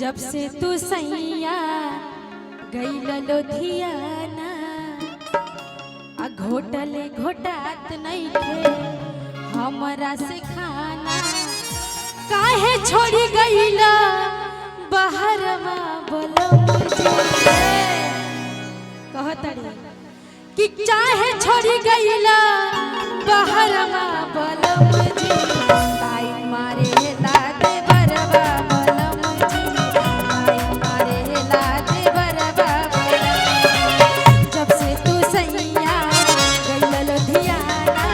जब से तू सैया गईल लोधियाना आ घोटले घोटात नहीं थे हमरा से खाना काहे छोड़ी गईला बहरवा बोलम कहतड़ी कि चाहे छोड़ी गईला बहरवा बोलम जी ताई मारे लादे बरवा बोलम जी ताई मारे लादे बरवा जब से तू सैया गईल लोधियाना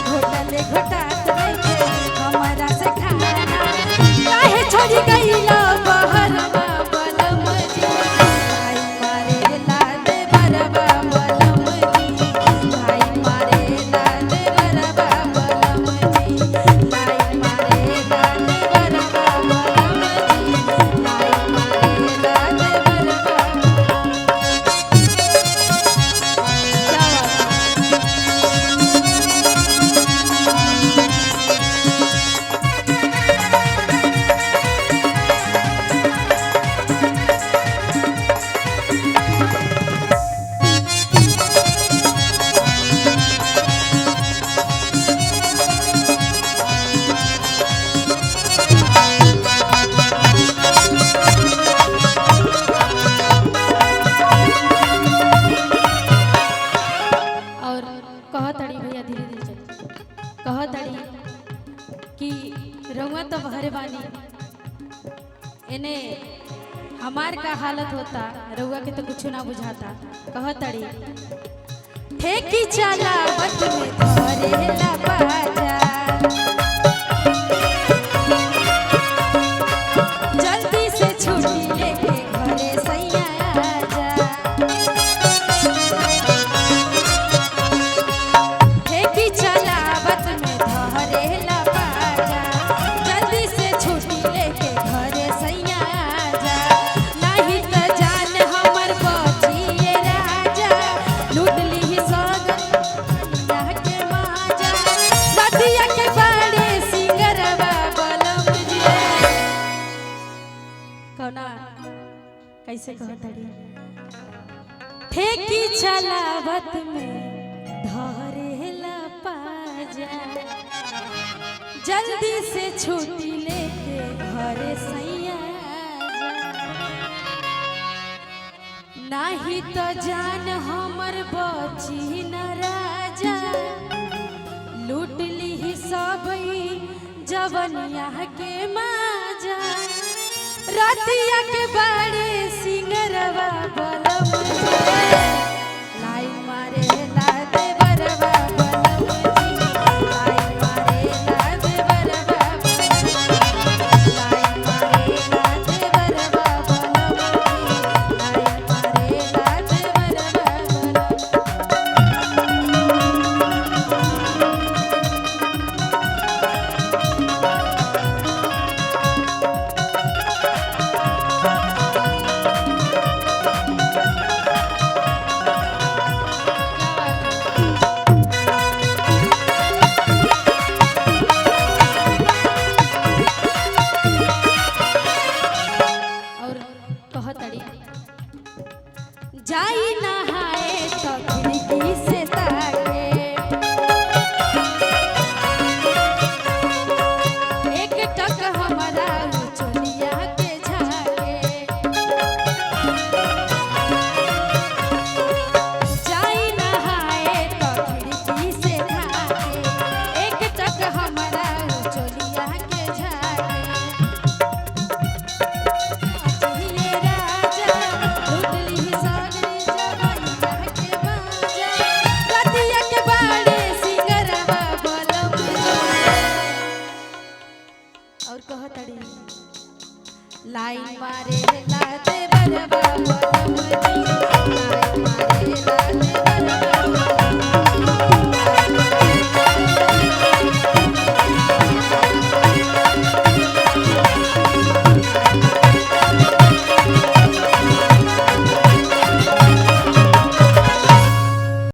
घोटले घोटात नहीं हमरा से खाना काहे छोड़ी गईला बहरवा बोलम जी ताई मारे लादे बरवा बोलम जी ताई मारे लादे बरवा बोलम जी ताई मारे लादे बरवा बोलम जी ताई मारे लादे बरवा और कहतड़ी भैया धीरे धीरे चल कहतड़ी कि रउआ तो बहरे बानी एने हमार का हालत होता रउआ के तो कुछ ना बुझाता कहतड़ी ठेकी चला बत में धरेला बाजा जल्दी से छुट्टी लेके घरे सैया आजा ठेकी चलावत में धरेला बाजा जल्दी से छुट्टी लेके घरे सैया आजा नहीं त जान हमर बचिए राजा लूट ली सग यह के माजा नदिया के बड़े सिंगरवा बलम जी कौना कैसे कहतड़ी ठेकी चलावत में धरेला पाजा जल्दी से छुट्टी लेके घरे सैया नहीं तो जान हमर बची न राजा लूट ली सब जवनिया के माजा रतिया के बड़े सिंगरवा बलम लाई मारे लादे बरवा बलम जी लाई मारे लादे बरवा लाई मारे लादे बरवा बलम जी लाई मारे लादे बरवा और कहतड़ी जाई नहाए तो खिड़की से ताके एक टक हमारा चोलिया के झाके जाई नहाए तो खिड़की से ताके एक टक हमारा चोलिया के झाके ये राजा लुटली सागरी जवानिया के बाजा रतिया के बाड़े सिंगरवा बलम और कहतड़ी लाई मारे लादे बरवा बलम जी